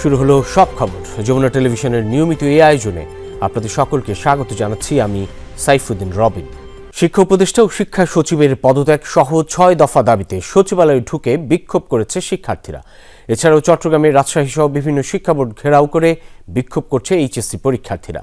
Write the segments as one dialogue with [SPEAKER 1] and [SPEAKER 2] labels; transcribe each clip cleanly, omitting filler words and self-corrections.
[SPEAKER 1] শুরু হলো সব খবর। যমুনা টেলিভিশনের নিয়মিত এই আয়োজনে আপনাদের সকলকে স্বাগত জানাচ্ছি আমি সাইফুদ্দিন রবিন। শিক্ষা উপদেষ্টা ও শিক্ষা সচিবের পদত্যাগ সহ ৬ দফা দাবিতে সচিবালয়ে ঢুকে বিক্ষোভ করেছে শিক্ষার্থীরা। এছাড়াও চট্টগ্রামের রাজশাহী সহ বিভিন্ন শিক্ষা বোর্ড ঘেরাও করে বিক্ষোভ করছে এইচএসসি পরীক্ষার্থীরা।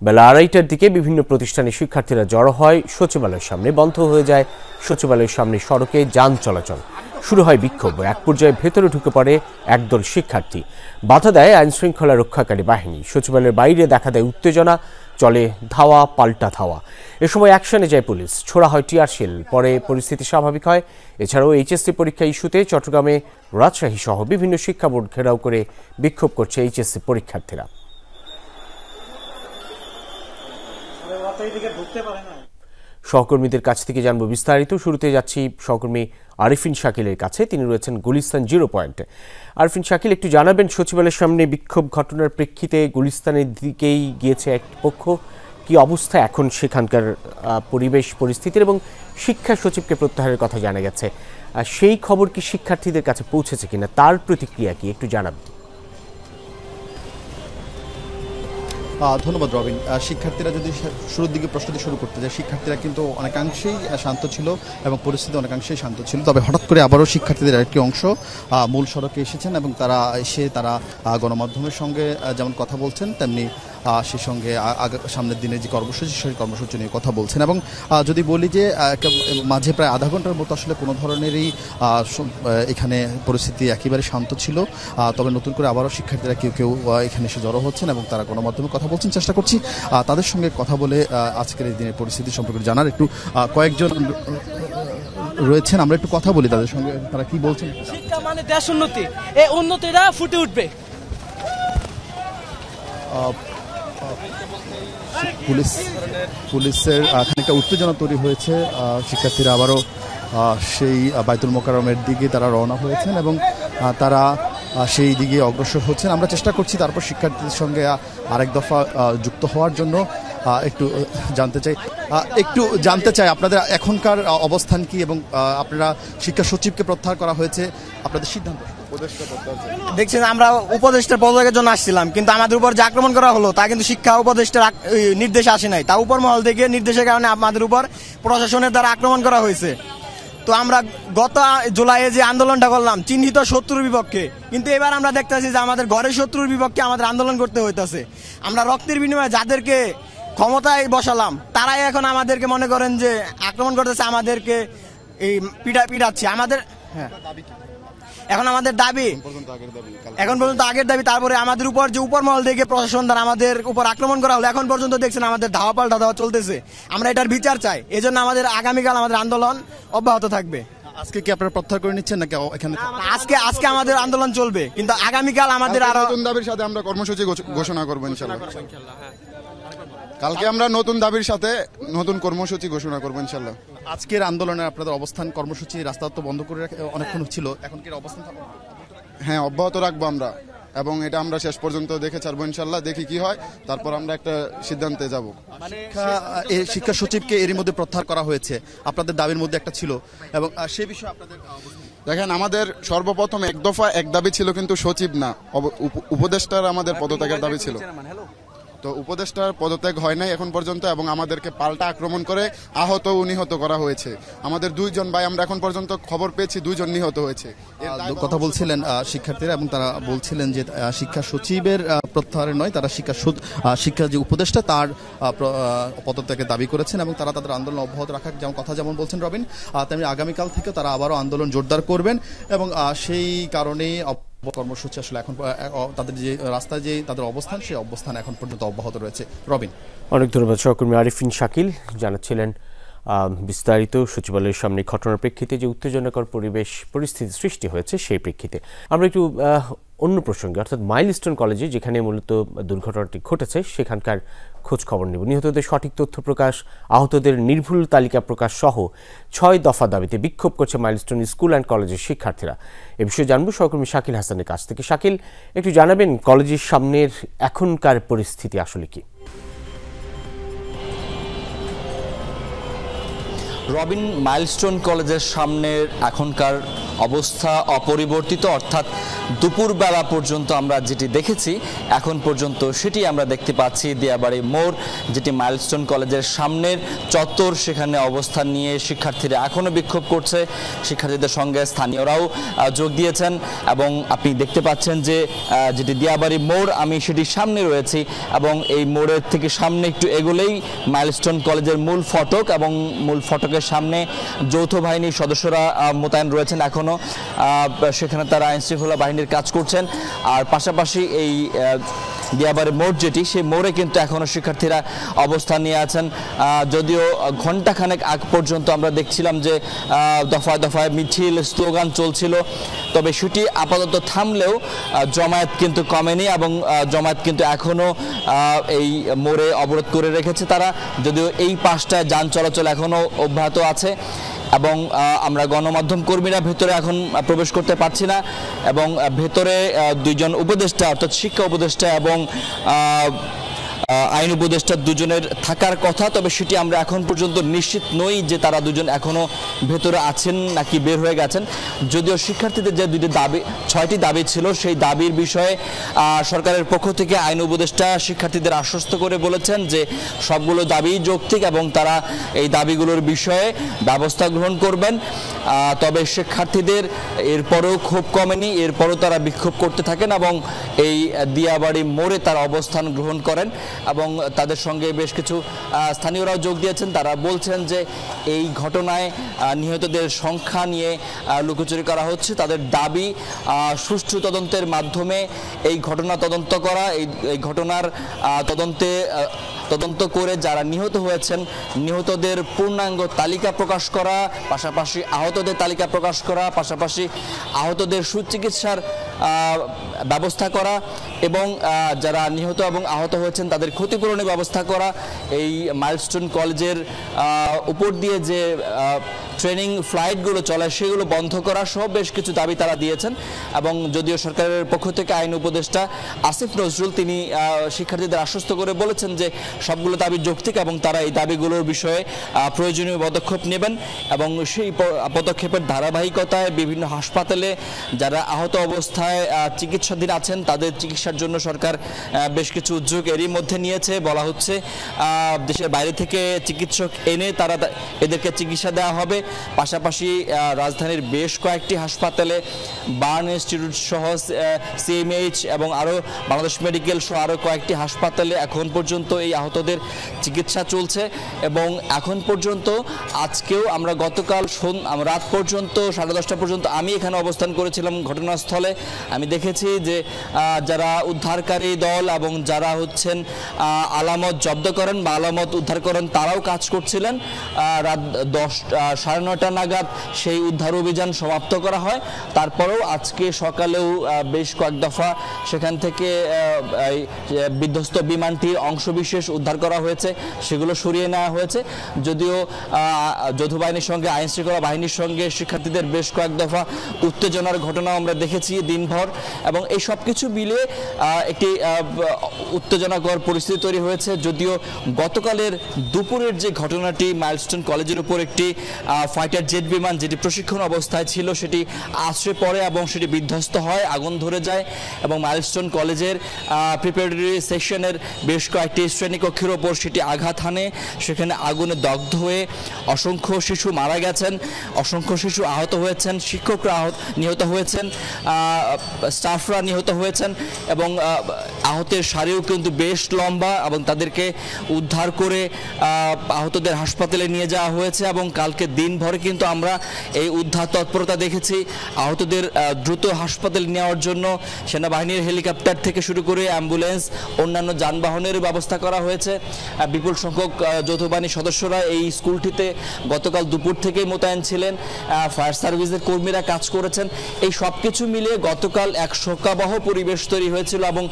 [SPEAKER 1] বেলা ২:৩০টার দিকে বিভিন্ন প্রতিষ্ঠানের শিক্ষার্থীরা জড়ো হয় সচিবালয়ের সামনে। বন্ধ হয়ে যায় সচিবালয়ের সামনে সড়কে যান চলাচল। শুরু হয় বিক্ষোভ। এক পর্যায়ে ভেতরে ঢুকে পড়ে একদল শিক্ষার্থী। বাধা দেয় আইনশৃঙ্খলা রক্ষাকারী বাহিনী। সচিবালয়ের বাইরে দেখা দেয় উত্তেজনা, চলে ধাওয়া পাল্টা ধাওয়া। এ সময় অ্যাকশনে যায় পুলিশ, ছোড়া হয় টিয়ার শেল। পরে পরিস্থিতি স্বাভাবিক হয়। এছাড়াও এইচএসসি পরীক্ষা ইস্যুতে চট্টগ্রামে রাজশাহী সহ বিভিন্ন শিক্ষা বোর্ড ঘেরাও করে বিক্ষোভ করছে এইচএসসি পরীক্ষার্থীরা। সহকর্মীদের কাছ থেকে জানবো বিস্তারিত। শুরুতে যাচ্ছি সহকর্মী আরিফিন শাকিলের কাছে। তিনি রয়েছেন গুলিস্তান জিরো পয়েন্টে। আরিফিন শাকিল, একটু জানাবেন সচিবালয়ের সামনে বিক্ষোভ ঘটনার প্রেক্ষিতে গুলিস্তানের দিকেই গিয়েছে এক পক্ষ, কি অবস্থা এখন সেখানকার পরিবেশ পরিস্থিতির, এবং শিক্ষা সচিবকে প্রত্যাহারের কথা জানা গেছে, সেই খবর কি শিক্ষার্থীদের কাছে পৌঁছেছে কিনা, তার প্রতিক্রিয়া কি একটু জানাবেন?
[SPEAKER 2] ধন্যবাদ রবিন। শিক্ষার্থীরা যদি শুরুর দিকে প্রশ্নটি শুরু করতে যায়, শিক্ষার্থীরা কিন্তু অনেকাংশেই শান্ত ছিল এবং পরিস্থিতি অনেকাংশেই শান্ত ছিল। তবে হঠাৎ করে আবারও শিক্ষার্থীদের একটি অংশ মূল সড়কে এসেছেন এবং তারা গণমাধ্যমের সঙ্গে যেমন কথা বলছেন, তেমনি সেই সঙ্গে সামনের দিনে যে কর্মসূচি, সেই কর্মসূচি নিয়ে কথা বলছেন। এবং যদি বলি যে মাঝে প্রায় আধা ঘন্টার মতো আসলে কোনো ধরনেরই এখানে পরিস্থিতি একেবারে শান্ত ছিল। তবে নতুন করে আবারও শিক্ষার্থীরা কেউ কেউ এখানে এসে জড়ো হচ্ছেন এবং তারা গণমাধ্যমে কথা বলছেন। চেষ্টা করছি তাদের সঙ্গে কথা বলে আজকের এই দিনের পরিস্থিতি সম্পর্কে জানার। একটু কয়েকজন রয়েছেন, আমরা একটু কথা বলি তাদের সঙ্গে, তারা কি বলছেন।
[SPEAKER 3] শিক্ষা মানে দেশ উন্নতি, এই উন্নতিটা ফুটে উঠবে। পুলিশের খানিকটা উত্তেজনা তৈরি হয়েছে। শিক্ষার্থীরা আবারও সেই বাইতুল মোকাররমের দিকে তারা রওনা হয়েছেন এবং তারা সেই দিকে অগ্রসর হচ্ছেন। আমরা চেষ্টা করছি তারপর শিক্ষার্থীদের সঙ্গে আরেক দফা যুক্ত হওয়ার জন্য। একটু জানতে চাই আপনাদের এখনকার অবস্থান কি, এবং আপনারা শিক্ষা সচিবকে প্রত্যাহার করা হয়েছে, আপনাদের সিদ্ধান্ত।
[SPEAKER 4] দেখছেন, আমরা উপদেষ্টার পদত্যাগের জন্য আসছিলাম, কিন্তু আমাদের উপর যে আক্রমণ করা হলো তা কিন্তু শিক্ষা উপদেষ্টার নির্দেশে আসে নাই। তা উপর মহল থেকে নির্দেশের কারণে আমাদের উপর প্রশাসনের দ্বারা আক্রমণ করা হয়েছে। তো আমরা গত জুলাইয়ে যে আন্দোলনটা করলাম চিহ্নিত শত্রুর বিপক্ষে, কিন্তু এবার আমরা দেখতেছি যে আমাদের ঘরের শত্রুর বিপক্ষে আমাদের আন্দোলন করতে হইতেছে। আমরা রক্তের বিনিময়ে যাদেরকে ক্ষমতায় বসালাম তারাই এখন আমাদেরকে মনে করেন যে আক্রমণ করতেছে, আমাদেরকে এই পিটাচ্ছে আমাদের। হ্যাঁ, এখন আমাদের দাবি, এখন পর্যন্ত আগের দাবি, তারপরে আমাদের উপর যে উপর মহল থেকে প্রশাসন দ্বারা আমাদের উপর আক্রমণ করা হলো, এখন পর্যন্ত দেখছেন আমাদের ধাওয়া পাল্টা দেওয়া চলতেছে। আমরা এটার বিচার চাই, এজন্য আমাদের আগামীকাল আমাদের আন্দোলন অব্যাহত থাকবে।
[SPEAKER 2] আজকে কি আপনারা প্রত্যাহার করে নিচ্ছেন নাকি এখানে?
[SPEAKER 4] আজকে আমাদের আন্দোলন চলবে, কিন্তু আগামীকাল আমাদের আরো
[SPEAKER 5] নতুন দাবির সাথে আমরা কর্মসূচি ঘোষণা করবো ইনশাআল্লাহ। কালকে আমরা নতুন দাবির সাথে নতুন কর্মসূচি ঘোষণা করবো ইনশাআল্লাহ।
[SPEAKER 2] আজকের আন্দোলনে আপনাদের অবস্থান কর্মসূচি রাস্তা তো বন্ধ করে অনেকক্ষণ ছিল, এখন কি অবস্থান থাকবে?
[SPEAKER 5] হ্যাঁ, অব্যাহত রাখবো আমরা, এবং এটা আমরা শেষ পর্যন্ত দেখে ছাড়বো ইনশাআল্লাহ। দেখি কি হয়, তারপর আমরা একটা সিদ্ধান্তে যাব।
[SPEAKER 2] শিক্ষা সচিবকে এরই মধ্যে প্রত্যাহার করা হয়েছে, আপনাদের দাবির মধ্যে একটা ছিল, এবং সে বিষয়ে আপনাদের
[SPEAKER 5] দেখেন, আমাদের সর্বপ্রথম এক দফা এক দাবি ছিল, কিন্তু সচিব না, উপদেষ্টার আমাদের পদত্যাগের দাবি ছিল। তো উপদেষ্টার পদত্যাগ হয় নাই এখন পর্যন্ত, এবং আমাদেরকে পাল্টা আক্রমণ করে আহত ও নিহত করা হয়েছে। আমাদের 2 জন ভাই, আমরা এখন পর্যন্ত খবর পেয়েছি 2 জন নিহত হয়েছে।
[SPEAKER 2] কথা বলছিলেন শিক্ষার্থীরা, এবং তারা বলছিলেন যে শিক্ষা সচিবের প্রত্যাহারের নয়, তারা শিক্ষা যে উপদেষ্টা তার পদত্যাগের দাবি করেছেন, এবং তারা তাদের আন্দোলন অব্যাহত রাখার কথা যেমন বলছেন রবিন, তেমনি আগামীকাল থেকে তারা আবারও আন্দোলন জোরদার করবেন। এবং সেই কারণেই কর্মসূচি আসলে এখন তাদের যে রাস্তায় যে তাদের অবস্থান, সেই অবস্থান এখন পর্যন্ত অব্যাহত রয়েছে। রবিন,
[SPEAKER 1] অনেক ধন্যবাদ। সহকর্মী আরিফিন শাকিল জানাচ্ছিলেন বিস্তারিত সচিবালয়ের সামনে ঘটনার প্রেক্ষিতে যে উত্তেজনাকর পরিস্থিতি সৃষ্টি হয়েছে সেই প্রেক্ষিতে। আমরা একটু অন্য প্রসঙ্গে, অর্থাৎ মাইলস্টোন কলেজে যেখানে মূলত দুর্ঘটনাটি ঘটেছে সেখানকার খোঁজ খবর নেব। নিহতদের সঠিক তথ্য প্রকাশ, আহতদের নির্ভুল তালিকা প্রকাশ সহ ৬ দফা দাবিতে বিক্ষোভ করছে মাইলস্টোন স্কুল অ্যান্ড কলেজের শিক্ষার্থীরা। এ বিষয়ে জানবো সহকর্মী শাকিল হাসানের কাছ থেকে। শাকিল, একটু জানাবেন কলেজের সামনের এখনকার পরিস্থিতি আসলে কি?
[SPEAKER 6] রবিন, মাইলস্টোন কলেজের সামনের এখনকার অবস্থা অপরিবর্তিত, অর্থাৎ দুপুরবেলা পর্যন্ত আমরা যেটি দেখেছি এখন পর্যন্ত সেটি আমরা দেখতে পাচ্ছি। দিয়াবাড়ি মোড়, যেটি মাইলস্টোন কলেজের সামনের চত্বর, সেখানে অবস্থান নিয়ে শিক্ষার্থীরা এখনও বিক্ষোভ করছে। শিক্ষার্থীদের সঙ্গে স্থানীয়রাও যোগ দিয়েছেন এবং আপনি দেখতে পাচ্ছেন যে যেটি দিয়াবাড়ি মোড়, আমি সেটির সামনে রয়েছি এবং এই মোড়ের থেকে সামনে একটু এগোলেই মাইলস্টোন কলেজের মূল ফটক এবং মূল ফটকের সামনে যৌথ বাহিনীর সদস্যরা মোতায়েন রয়েছেন এখনও। সেখানে তারা আইনশৃঙ্খলা বাহিনীর কাজ করছেন। আর পাশাপাশি এই দিয়াবাড়ি মোড় যেটি, সেই মোড়ে কিন্তু এখনও শিক্ষার্থীরা অবস্থান নিয়ে আছেন। যদিও ঘণ্টাখানেক আগ পর্যন্ত আমরা দেখছিলাম যে দফায় দফায় মিছিল, স্লোগান চলছিল, তবে সেটি আপাতত থামলেও জমায়েত কিন্তু কমেনি এবং জমায়েত কিন্তু এখনও এই মোড়ে অবরোধ করে রেখেছে তারা। যদিও এই পাশটায় যান চলাচল এখনও অব্যাহত আছে এবং আমরা গণমাধ্যম কর্মীরা ভেতরে এখন প্রবেশ করতে পারছি না এবং ভেতরে দুইজন উপদেষ্টা, অর্থাৎ শিক্ষা উপদেষ্টা এবং আইন উপদেষ্টা দুজনের থাকার কথা, তবে সেটি আমরা এখন পর্যন্ত নিশ্চিত নই যে তারা দুজন এখনও ভেতরে আছেন নাকি বের হয়ে গেছেন। যদিও শিক্ষার্থীদের যে ছয়টি দাবি ছিল, সেই দাবির বিষয়ে সরকারের পক্ষ থেকে আইন উপদেষ্টা শিক্ষার্থীদের আশ্বস্ত করে বলেছেন যে সবগুলো দাবি যৌক্তিক এবং তারা এই দাবিগুলোর বিষয়ে ব্যবস্থা গ্রহণ করবেন। তবে শিক্ষার্থীদের এরপরেও ক্ষোভ কমেনি, এরপরও তারা বিক্ষোভ করতে থাকেন এবং এই দিয়াবাড়ি মোড়ে তারা অবস্থান গ্রহণ করেন এবং তাদের সঙ্গে বেশ কিছু স্থানীয়রাও যোগ দিয়েছেন। তারা বলছেন যে এই ঘটনায় নিহতদের সংখ্যা নিয়ে লুকোচুরি করা হচ্ছে। তাদের দাবি সুষ্ঠু তদন্তের মাধ্যমে এই ঘটনা তদন্ত করা, এই ঘটনার তদন্ত করে যারা নিহত হয়েছেন নিহতদের পূর্ণাঙ্গ তালিকা প্রকাশ করা, পাশাপাশি আহতদের তালিকা প্রকাশ করা, পাশাপাশি আহতদের সুচিকিৎসার ব্যবস্থা করা এবং যারা নিহত এবং আহত হয়েছেন তাদের ক্ষতিপূরণের ব্যবস্থা করা। এই মাইলস্টোন কলেজের উপর দিয়ে যে ট্রেনিং ফ্লাইটগুলো চলে সেগুলো বন্ধ করা সহ বেশ কিছু দাবি তারা দিয়েছেন এবং যদিও সরকারের পক্ষ থেকে আইন উপদেষ্টা আসিফ নজরুল তিনি শিক্ষার্থীদের আশ্বস্ত করে বলেছেন যে সবগুলো দাবি যৌক্তিক এবং তারা এই দাবিগুলোর বিষয়ে প্রয়োজনীয় পদক্ষেপ নেবেন এবং সেই পদক্ষেপের ধারাবাহিকতায় বিভিন্ন হাসপাতালে যারা আহত অবস্থায় চিকিৎসাধীন আছেন তাদের চিকিৎসার জন্য সরকার বেশ কিছু উদ্যোগ এরই মধ্যে নিয়েছে। বলা হচ্ছে দেশের বাইরে থেকে চিকিৎসক এনে তারা এদেরকে চিকিৎসা দেওয়া হবে। পাশাপাশি রাজধানীর বেশ কয়েকটি হাসপাতালে বার্ন ইনস্টিটিউট সহ সিএমএইচ এবং আরও বাংলাদেশ মেডিকেল সহ আরও কয়েকটি হাসপাতালে এখন পর্যন্ত এই আহতদের চিকিৎসা চলছে এবং এখন পর্যন্ত আজকেও আমরা গতকাল রাত পর্যন্ত 10:30 পর্যন্ত আমি এখানে অবস্থান করেছিলাম ঘটনাস্থলে। আমি দেখেছি যে যারা উদ্ধারকারী দল এবং যারা হচ্ছেন আলামত জব্দ করেন বা আলামত উদ্ধার করেন তারাও কাজ করছিলেন। রাত 9:30 নাগাদ সেই উদ্ধার অভিযান সমাপ্ত করা হয়। তারপরেও আজকে সকালেও বেশ কয়েক দফা সেখান থেকে বিধ্বস্ত বিমানটির অংশবিশেষ উদ্ধার করা হয়েছে, সেগুলো সরিয়ে নেওয়া হয়েছে। যদিও যৌথ বাহিনীর সঙ্গে আইনশৃঙ্খলা বাহিনীর সঙ্গে শিক্ষার্থীদের বেশ কয়েক দফা উত্তেজনার ঘটনা আমরা দেখেছি দিনভর এবং এই সব কিছু মিলে একটি উত্তেজনাকর পরিস্থিতি তৈরি হয়েছে। যদিও গতকালের দুপুরের যে ঘটনাটি মাইলস্টোন কলেজের উপর একটি ফাইটার জেট বিমান যেটি প্রশিক্ষণ অবস্থায় ছিল সেটি আছড়ে পড়ে এবং সেটি বিধ্বস্ত হয়, আগুন ধরে যায় এবং মাইলস্টোন কলেজের প্রিপারেটরি সেকশনের বেশ কয়েকটি শ্রেণীকক্ষের ওপর সেটি আঘাত হানে। সেখানে আগুনে দগ্ধ হয়ে অসংখ্য শিশু মারা গেছেন, অসংখ্য শিশু আহত হয়েছেন, শিক্ষকরা নিহত হয়েছেন, স্টাফরা নিহত হয়েছেন এবং আহতের সারিও কিন্তু বেশ লম্বা এবং তাদেরকে উদ্ধার করে আহতদের হাসপাতালে নিয়ে যাওয়া হয়েছে এবং কালকে দিনভরে কিন্তু আমরা এই উদ্ধার তৎপরতা দেখেছি। আহতদের দ্রুত হাসপাতালে নেওয়ার জন্য সেনাবাহিনীর হেলিকপ্টার থেকে শুরু করে অ্যাম্বুলেন্স, অন্যান্য যানবাহনের ব্যবস্থা করা হয়েছে। বিপুল সংখ্যক যৌথ বাহিনীর সদস্যরা এই স্কুলটিতে গতকাল দুপুর থেকেই মোতায়েন ছিলেন, ফায়ার সার্ভিসের কর্মীরা কাজ করেছেন। এই সব কিছু মিলিয়ে গতকাল এক শোকাবহ পরিবেশ তৈরি হয়েছিল এবং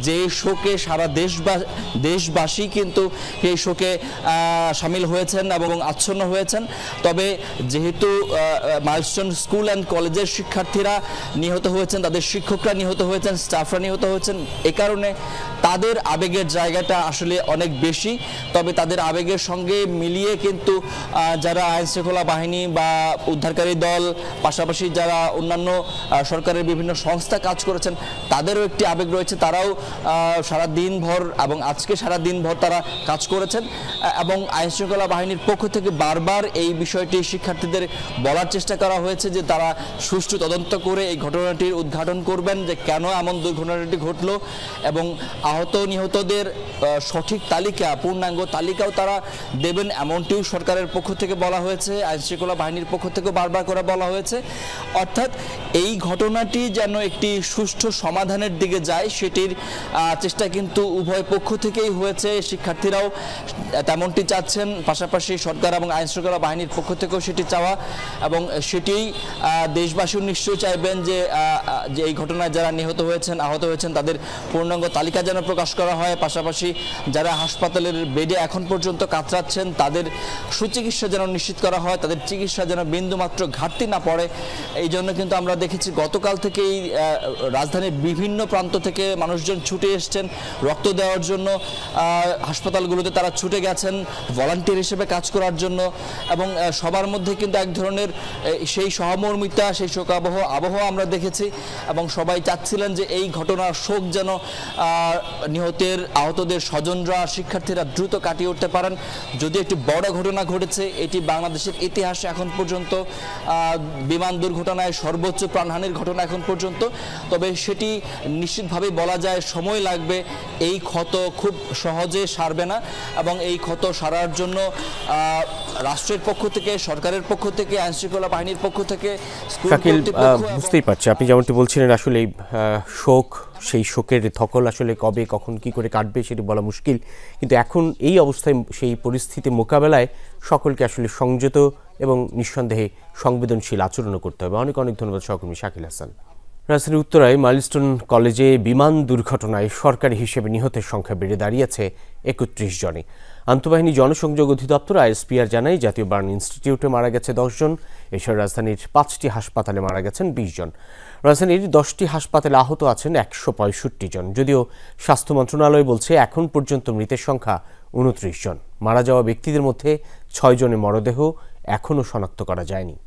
[SPEAKER 6] যে শোকে সারা দেশবাসী কিন্তু এই শোকে সামিল হয়েছেন এবং আচ্ছন্ন হয়েছেন। তবে তবে যেহেতু মাইলস্টোন স্কুল অ্যান্ড কলেজের শিক্ষার্থীরা নিহত হয়েছেন, তাদের শিক্ষকরা নিহত হয়েছেন, স্টাফরা নিহত হয়েছেন, এ কারণে তাদের আবেগের জায়গাটা আসলে অনেক বেশি। তবে তাদের আবেগের সঙ্গে মিলিয়ে কিন্তু যারা আইনশৃঙ্খলা বাহিনী বা উদ্ধারকারী দল, পাশাপাশি যারা অন্যান্য সরকারের বিভিন্ন সংস্থা কাজ করেছেন, তাদেরও একটি আবেগ রয়েছে। তারাও সারা দিনভর এবং আজকে সারা দিনভর তারা কাজ করেছেন এবং আইনশৃঙ্খলা বাহিনীর পক্ষ থেকে বারবার এই বিষয়টি শিক্ষার্থীদের বলার চেষ্টা করা হয়েছে যে তারা সুষ্ঠু তদন্ত করে এই ঘটনাটির উদ্ঘাটন করবেন, যে কেন এমন দুর্ঘটনাটি ঘটলো এবং আহত নিহতদের সঠিক তালিকা, পূর্ণাঙ্গ তালিকাও তারা দেবেন, এমনটিও সরকারের পক্ষ থেকে বলা হয়েছে, আইনশৃঙ্খলা বাহিনীর পক্ষ থেকে বারবার করে বলা হয়েছে। অর্থাৎ এই ঘটনাটি যেন একটি সুষ্ঠু সমাধানের দিকে যায়, সেটির চেষ্টা কিন্তু উভয় পক্ষ থেকেই হয়েছে। শিক্ষার্থীরাও তেমনটি চাচ্ছেন, পাশাপাশি সরকার এবং আইনশৃঙ্খলা বাহিনীর পক্ষ থেকেও সেটি চাওয়া, এবং সেটি দেশবাসীও নিশ্চয়ই চাইবেন যে এই ঘটনায় যারা নিহত হয়েছেন, আহত হয়েছেন, তাদের পূর্ণাঙ্গ তালিকা যেন প্রকাশ করা হয়। পাশাপাশি যারা হাসপাতালের বেডে এখন পর্যন্ত কাতরাচ্ছেন, তাদের সুচিকিৎসা যেন নিশ্চিত করা হয়, তাদের চিকিৎসা যেন বিন্দুমাত্র ঘাটতি না পড়ে। এই জন্য কিন্তু আমরা দেখেছি গতকাল থেকেই রাজধানীর বিভিন্ন প্রান্ত থেকে মানুষজন ছুটে এসছেন রক্ত দেওয়ার জন্য, হাসপাতালগুলোতে তারা ছুটে গেছেন ভলান্টিয়ার হিসেবে কাজ করার জন্য, এবং সবার মধ্যে কিন্তু এক ধরনের সেই সহমর্মিতা, সেই শোকাবহ আবহাওয়া আমরা দেখেছি, এবং সবাই চাচ্ছিলেন যে এই ঘটনার শোক যেন নিহতের, আহতদের স্বজনরা, শিক্ষার্থীরা দ্রুত কাটিয়ে উঠতে পারেন। যদি একটি বড় ঘটনা ঘটেছে, এটি বাংলাদেশের ইতিহাসে এখন পর্যন্ত বিমান দুর্ঘটনায় সর্বোচ্চ প্রাণহানির ঘটনা এখন পর্যন্ত, তবে সেটি নিশ্চিতভাবেই বলা যায় সময় লাগবে, এই ক্ষত খুব সহজে সারবে না, এবং এই ক্ষত সারার জন্য রাষ্ট্রের পক্ষ থেকে, সরকারের পক্ষ থেকে, আইনশৃঙ্খলা বাহিনীর পক্ষ থেকে,
[SPEAKER 1] শাকিল, বুঝতেই পারছি আপনি যেমনটি বলছিলেন, আসলে শোক, সেই শোকের ধকল আসলে কবে কখন কি করে কাটবে সেটি বলা মুশকিল, কিন্তু এখন এই অবস্থায় সেই পরিস্থিতি মোকাবেলায় সকলকে আসলে সংযত এবং নিঃসন্দেহে সংবেদনশীল আচরণ করতে হবে। অনেক অনেক ধন্যবাদ সহকর্মী শাকিল হাসান। রাজধানীর উত্তরায় মাইলস্টোন কলেজে বিমান দুর্ঘটনায় সরকারি হিসেবে নিহতের সংখ্যা বেড়ে দাঁড়িয়েছে ৩১ জনে। আন্তঃবাহিনী জনসংযোগ অধিদপ্তর আইএসপিআর জানায় জাতীয় বার্ন ইনস্টিটিউটে মারা গেছে ১০ জন, এছাড়া রাজধানীর ৫টি হাসপাতালে মারা গেছেন ২০ জন। রাজধানীর ১০টি হাসপাতালে আহত আছেন ১৬৫ জন। যদিও স্বাস্থ্য মন্ত্রণালয় বলছে এখন পর্যন্ত মৃতের সংখ্যা ২৯ জন। মারা যাওয়া ব্যক্তিদের মধ্যে ৬ জনের মরদেহ এখনও শনাক্ত করা যায়নি।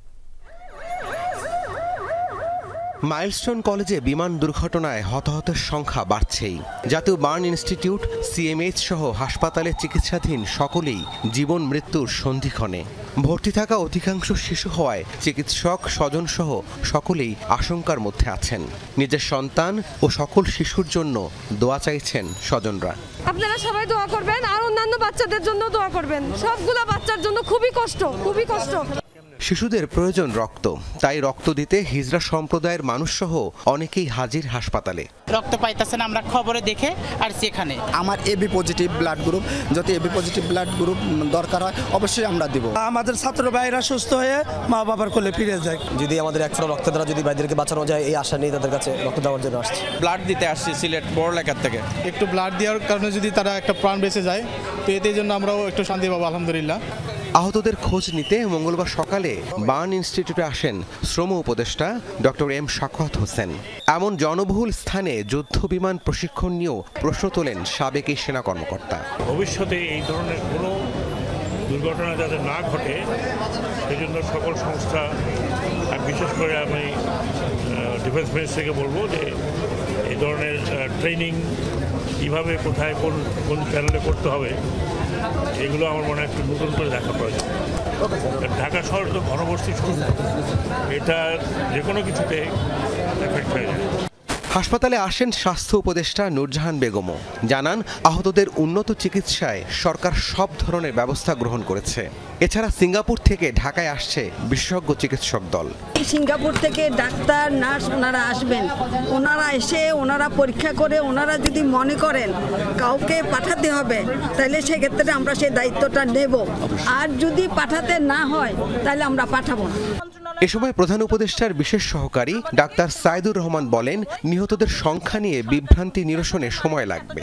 [SPEAKER 7] মাইলস্টোন কলেজে বিমান দুর্ঘটনায় হতাহতের সংখ্যা বাড়ছেই। জাতীয় বার্ন ইনস্টিটিউট, সিএমএইচ সহ হাসপাতালে চিকিৎসাধীন সকলেই জীবন মৃত্যুর সন্ধিক্ষণে। ভর্তি থাকা অধিকাংশ শিশু হওয়ায় চিকিৎসক, স্বজনসহ সকলেই আশঙ্কার মধ্যে আছেন। নিজের সন্তান ও সকল শিশুর জন্য দোয়া চাইছেন স্বজনরা।
[SPEAKER 8] আপনারা সবাই দোয়া করবেন, আর অন্যান্য বাচ্চাদের জন্য দোয়া করবেন। সবগুলা বাচ্চার জন্য খুবই কষ্ট, খুবই কষ্ট।
[SPEAKER 7] শিশুদের প্রয়োজন রক্ত, তাই রক্ত দিতে হিজড়া সম্প্রদায়ের মানুষসহ অনেকেই হাজির হাসপাতালে।
[SPEAKER 9] রক্ত পাইতেছেন আমরা খবরে দেখে আর সেখানে।
[SPEAKER 10] আমার এবি পজিটিভ ব্লাড গ্রুপ, যদি এবি পজিটিভ ব্লাড গ্রুপ দরকার হয় অবশ্যই আমরা দিব।
[SPEAKER 11] আমাদের ছাত্র ভাইরা সুস্থ হয়ে মা বাবার কোলে ফিরে যায়।
[SPEAKER 12] যদি আমাদের এক ফোঁটা রক্ত দ্বারা যদি ভাইদেরকে বাঁচানো যায়, এই আশা নিয়ে তাদের কাছে রক্ত দেওয়ার জন্য আসছে।
[SPEAKER 13] ব্লাড দিতে আসছি সিলেট পড়ালেখার থেকে।
[SPEAKER 14] একটু ব্লাড দেওয়ার কারণে যদি তারা একটা প্রাণ বেঁচে যায়, তো এতে জন্য আমরাও একটু শান্তি পাবো আলহামদুলিল্লাহ।
[SPEAKER 7] আহতদের খোঁজ নিতে মঙ্গলবার সকালে বার্ন ইনস্টিটিউটে আসেন শ্রম উপদেষ্টা ডক্টর এম শাখাওয়াত হোসেন। এমন জনবহুল স্থানে যুদ্ধ বিমান প্রশিক্ষণ নিয়েও প্রশ্ন তোলেন সাবেক এই সেনা কর্মকর্তা।
[SPEAKER 15] ভবিষ্যতে এই ধরনের কোনো দুর্ঘটনা যাতে না ঘটে সেজন্য সকল সংস্থা, বিশেষ করে আমি ডিফেন্স মিনিস্ট্রিকে বলবো যে এই ধরনের ট্রেনিং কীভাবে, কোথায়, কোন চ্যানেলে করতে হবে, এগুলো আমার মনে হয় একটু নতুন করে দেখা প্রয়োজন। ঢাকা শহর তো ঘনবসতি শহর, এটা যে কোনো কিছুতে এফেক্ট হয়ে যায়।
[SPEAKER 7] হাসপাতালে আসেন স্বাস্থ্য উপদেষ্টা নূরজাহান বেগমও। জানান আহতদের উন্নত চিকিৎসায় সরকার সব ধরনের ব্যবস্থা গ্রহণ করেছে। এছাড়া সিঙ্গাপুর থেকে ঢাকায় আসছে বিশেষজ্ঞ চিকিৎসক দল।
[SPEAKER 16] সিঙ্গাপুর থেকে ডাক্তার, নার্স ওনারা আসবেন, ওনারা এসে ওনারা পরীক্ষা করে ওনারা যদি মনে করেন কাউকে পাঠাতে হবে, তাহলে সেক্ষেত্রে আমরা সেই দায়িত্বটা নেব, আর যদি পাঠাতে না হয় তাহলে আমরা পাঠাবো না।
[SPEAKER 7] এ সময় প্রধান উপদেষ্টার বিশেষ সহকারী ডাক্তার সাইদুর রহমান বলেন, নিহতদের সংখ্যা নিয়ে বিভ্রান্তি নিরসনে সময় লাগবে।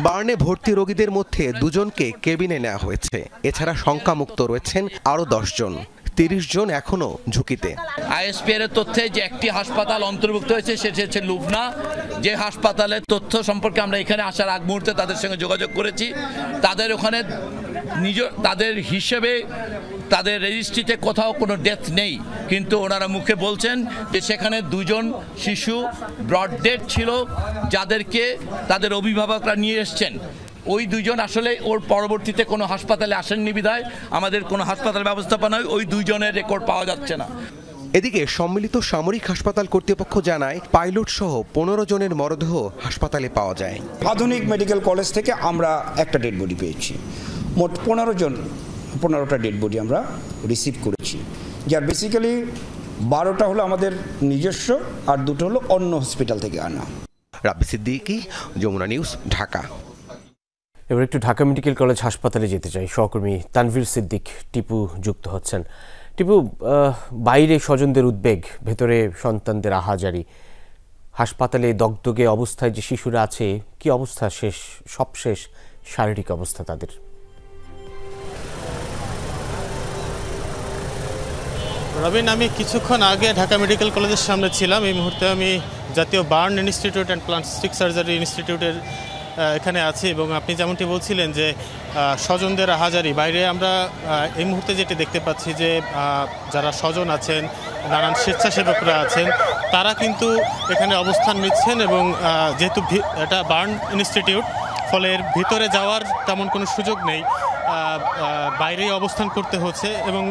[SPEAKER 7] বার্নে ভর্তি রোগীদের মধ্যে 2 জনকে কেবিনে নেওয়া হয়েছে। এছাড়া শঙ্কামুক্ত রয়েছেন আরও 10 জন। 30 জন এখনও ঝুঁকিতে।
[SPEAKER 17] আইএসপিআর এর তথ্যে যে একটি হাসপাতাল অন্তর্ভুক্ত হয়েছে সেটি হচ্ছে লুবনা, যে হাসপাতালের তথ্য সম্পর্কে আমরা এখানে আসার আগ মুহূর্তে তাদের সঙ্গে যোগাযোগ করেছি। তাদের ওখানে তাদের হিসেবে তাদের রেজিস্ট্রিতে কোথাও কোনো ডেথ নেই, কিন্তু ওনারা মুখে বলছেন যে সেখানে 2 জন শিশু ব্রড ডেড ছিল যাদেরকে তাদের অভিভাবকরা নিয়ে এসছেন। ওই 2 জন আসলে ওর পরবর্তীতে কোনো হাসপাতালে আসেননি বিধায় আমাদের কোনো হাসপাতাল ব্যবস্থাপনায় ওই 2 জনের রেকর্ড পাওয়া যাচ্ছে না।
[SPEAKER 7] এদিকে সম্মিলিত সামরিক হাসপাতাল কর্তৃপক্ষ জানায় পাইলট সহ 15 জনের মরদেহ হাসপাতালে পাওয়া যায়।
[SPEAKER 18] আধুনিক মেডিকেল কলেজ থেকে আমরা একটা ডেড বডি পেয়েছি। মোট 15টা ডেড বডি আমরা রিসিভ করেছি, যার বেসিক্যালি 12টা হলো আমাদের নিজস্ব আর 2টো হলো অন্য হসপিটাল থেকে আনা।
[SPEAKER 7] রাব্বি সিদ্দিকী, যমুনা নিউজ, ঢাকা।
[SPEAKER 1] এবার একটু ঢাকা মেডিকেল কলেজ হাসপাতালে যেতে চাই। সহকর্মী তানভীর সিদ্দিক টিপু যুক্ত হচ্ছেন। টিপু, বাইরে স্বজনদের উদ্বেগ, ভেতরে সন্তানদের আহাজারি, হাসপাতালে দগদগে অবস্থায় যে শিশুরা আছে, কি অবস্থা সবশেষ শারীরিক অবস্থা তাদের?
[SPEAKER 14] রবিন, আমি কিছুক্ষণ আগে ঢাকা মেডিকেল কলেজের সামনে ছিলাম। এই মুহূর্তে আমি জাতীয় burn institute and plastic surgery ইনস্টিটিউটের এখানে আছি এবং আপনি যেমনটি বলছিলেন যে স্বজনদের আহাজারি, বাইরে আমরা এই মুহূর্তে যেটি দেখতে পাচ্ছি যে যারা স্বজন আছেন, নানান স্বেচ্ছাসেবকরা আছেন, তারা কিন্তু এখানে অবস্থান নিচ্ছেন এবং যেহেতু এটা বার্ন ইনস্টিটিউট, ফলে এর ভিতরে যাওয়ার তেমন কোনো সুযোগ নেই, বাইরেই অবস্থান করতে হচ্ছে। এবং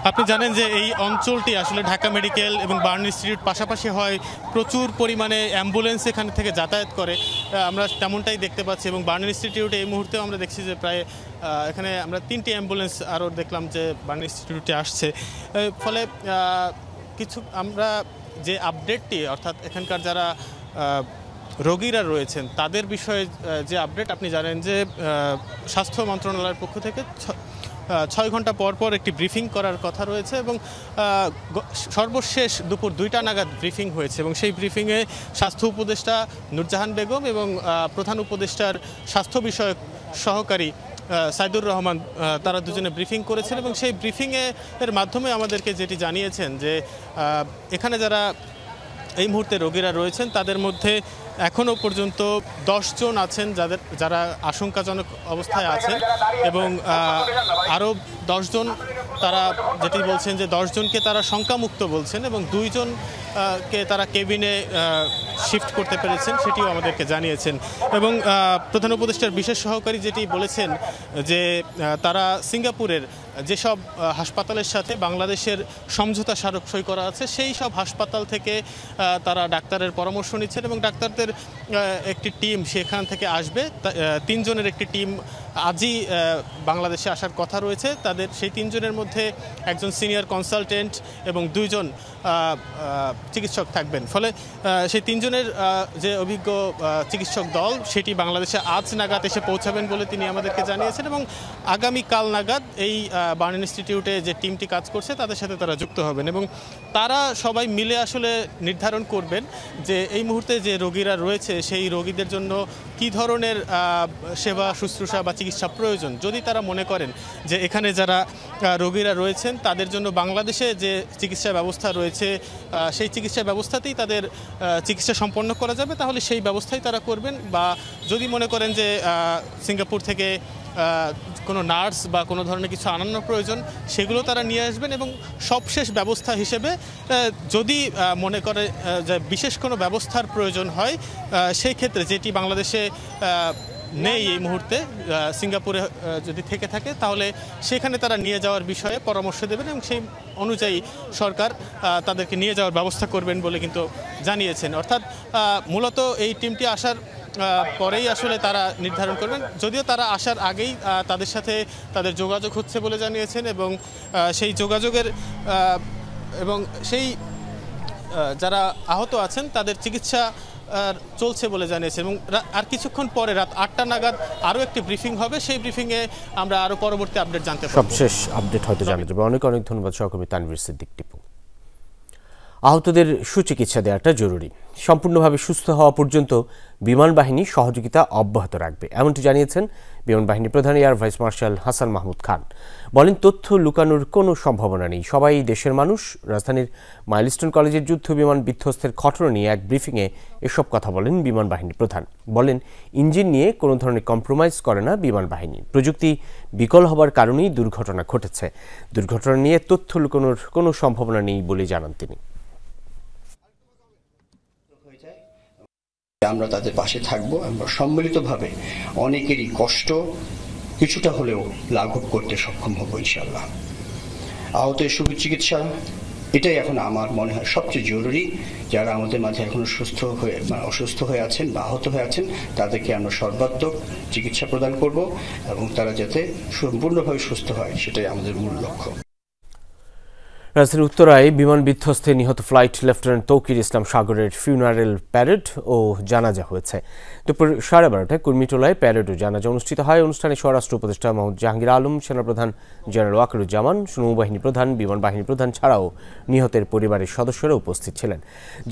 [SPEAKER 14] আপনি জানেন যে এই অঞ্চলটি আসলে ঢাকা মেডিকেল এবং বার্ন ইনস্টিটিউট পাশাপাশি হয়, প্রচুর পরিমাণে অ্যাম্বুলেন্স এখান থেকে যাতায়াত করে, আমরা তেমনটাই দেখতে পাচ্ছি। এবং বার্ন ইনস্টিটিউটে এই মুহূর্তেও আমরা দেখছি যে প্রায় এখানে আমরা 3টি অ্যাম্বুলেন্স আরও দেখলাম যে বার্ন ইনস্টিটিউটে আসছে। ফলে কিছু আমরা যে আপডেটটি, অর্থাৎ এখানকার যারা রোগীরা রয়েছেন তাদের বিষয়ে যে আপডেট, আপনি জানেন যে স্বাস্থ্য মন্ত্রণালয়ের পক্ষ থেকে 6 ঘন্টা পর পর একটি ব্রিফিং করার কথা রয়েছে এবং সর্বশেষ দুপুর 2টা নাগাদ ব্রিফিং হয়েছে এবং সেই ব্রিফিংয়ে স্বাস্থ্য উপদেষ্টা নূরজাহান বেগম এবং প্রধান উপদেষ্টার স্বাস্থ্য বিষয়ক সহকারী সাইদুর রহমান, তারা দুজনে ব্রিফিং করেছেন এবং সেই ব্রিফিংয়ের মাধ্যমে আমাদেরকে যেটি জানিয়েছেন যে এখানে যারা এই মুহূর্তে রোগীরা রয়েছেন তাদের মধ্যে এখনও পর্যন্ত 10 জন আছেন যারা আশঙ্কাজনক অবস্থায় আছেন এবং আরও 10 জন, তারা যেটি বলছেন যে 10 জনকে তারা শঙ্কামুক্ত বলছেন এবং 2 জনকে তারা কেবিনে শিফট করতে পেরেছেন, সেটিও আমাদেরকে জানিয়েছেন। এবং প্রধান উপদেষ্টার বিশেষ সহকারী যেটি বলেছেন যে তারা সিঙ্গাপুরের যেসব হাসপাতালের সাথে বাংলাদেশের সমঝোতা স্মারক সই করা আছে সেই সব হাসপাতাল থেকে তারা ডাক্তারের পরামর্শ নিচ্ছেন এবং ডাক্তারদের একটি টিম সেখান থেকে আসবে। 3 জনের একটি টিম আজই বাংলাদেশে আসার কথা রয়েছে। তাদের সেই 3 জনের মধ্যে একজন সিনিয়র কনসালটেন্ট এবং 2 জন চিকিৎসক থাকবেন। ফলে সেই 3 জনের যে অভিজ্ঞ চিকিৎসক দল সেটি বাংলাদেশে আজ নাগাদ এসে পৌঁছাবেন বলে তিনি আমাদেরকে জানিয়েছেন এবং আগামীকাল নাগাদ এই বার্ন ইনস্টিটিউটে যে টিমটি কাজ করছে তাদের সাথে তারা যুক্ত হবেন এবং তারা সবাই মিলে আসলে নির্ধারণ করবেন যে এই মুহূর্তে যে রোগীরা রয়েছে সেই রোগীদের জন্য কী ধরনের সেবা শুশ্রূষা বা চিকিৎসা প্রয়োজন। যদি তারা মনে করেন যে এখানে যারা রোগীরা রয়েছেন তাদের জন্য বাংলাদেশে যে চিকিৎসা ব্যবস্থা রয়েছে সেই চিকিৎসা ব্যবস্থাতেই তাদের চিকিৎসা সম্পন্ন করা যাবে, তাহলে সেই ব্যবস্থাই তারা করবেন। বা যদি মনে করেন যে সিঙ্গাপুর থেকে কোনো নার্স বা কোনো ধরনের কিছু আনানো প্রয়োজন, সেগুলো তারা নিয়ে আসবেন এবং সবশেষ ব্যবস্থা হিসেবে যদি মনে করে যে বিশেষ কোনো ব্যবস্থার প্রয়োজন হয় সেই ক্ষেত্রে, যেটি বাংলাদেশে নেই এই মুহূর্তে, সিঙ্গাপুরে যদি থেকে থাকে তাহলে সেখানে তারা নিয়ে যাওয়ার বিষয়ে পরামর্শ দেবেন এবং সেই অনুযায়ী সরকার তাদেরকে নিয়ে যাওয়ার ব্যবস্থা করবেন বলে কিন্তু জানিয়েছেন। অর্থাৎ মূলত এই টিমটি আসার পরেই আসলে তারা নির্ধারণ করবেন, যদিও তারা আসার আগেই তাদের সাথে তাদের যোগাযোগ হচ্ছে বলে জানিয়েছেন এবং সেই যোগাযোগের এবং সেই যারা আহত আছেন তাদের চিকিৎসা চলছে বলে জানিয়েছে এবং আর কিছুক্ষণ পরে রাত 8টা নাগাদ আরও একটি ব্রিফিং হবে। সেই ব্রিফিংয়ে আমরা আরও পরবর্তী আপডেট জানতে পারব।
[SPEAKER 1] সবশেষ আপডেট হয়তো জানা যাবে। অনেক অনেক ধন্যবাদ সহকর্মী তানভীর সিদ্দিক টিপু। আহতদের সুচিকিৎসা দেওয়াটা জরুরি। সম্পূর্ণভাবে সুস্থ হওয়া পর্যন্ত বিমান বাহিনী সহযোগিতা অব্যাহত রাখবে, এমনটি জানিয়েছেন বিমান বাহিনী প্রধান air vice marshal Hasan Mahmud Khan. বলেন, তথ্য লুকানোর কোনো সম্ভাবনা নেই, সবাই দেশের মানুষ। রাজধানীর মাইলস্টোন কলেজের যুদ্ধ বিমান বিধ্বস্তের ঘটনা নিয়ে এক ব্রিফিংয়ে এসব কথা বলেন বিমান বাহিনী প্রধান। বলেন, ইঞ্জিন নিয়ে কোনো ধরনের কম্প্রোমাইজ করে না বিমান বাহিনী। প্রযুক্তি বিকল হবার কারণেই দুর্ঘটনা ঘটেছে। দুর্ঘটনা নিয়ে তথ্য লুকানোর কোনো সম্ভাবনা নেই বলে জানান তিনি।
[SPEAKER 19] আমরা তাদের পাশে থাকবো। আমরা সম্মিলিতভাবে অনেকেরই কষ্ট কিছুটা হলেও লাঘব করতে সক্ষম হব ইনশাআল্লাহ। আহতের সুচিকিৎসা এটাই এখন আমার মনে হয় সবচেয়ে জরুরি। যারা আমাদের মাঝে এখনো অসুস্থ হয়ে আছেন বা আহত হয়ে আছেন তাদেরকে আমরা সর্বাত্মক চিকিৎসা প্রদান করব এবং তারা যাতে সম্পূর্ণভাবে সুস্থ হয় সেটাই আমাদের মূল লক্ষ্য।
[SPEAKER 1] রাজধানীর উত্তরায় বিমান বিধ্বস্তে নিহত ফ্লাইট লেফটেন্যান্ট তৌকির ইসলাম সাগরের ফিউনারেল প্যারেড ও জানাজা হয়েছে। দুপুর 12:30টায় কুর্মিটোলায় প্যারেড ও জানাজা অনুষ্ঠিত হয়। অনুষ্ঠানে স্বরাষ্ট্র উপদেষ্টা মোহাম্মদ জাহাঙ্গীর আলম, সেনাপ্রধান জেনারেল ওয়াকারুজ্জামান, নৌবাহিনী প্রধান, বিমান বাহিনী প্রধান ছাড়াও নিহতের পরিবারের সদস্যরা উপস্থিত ছিলেন।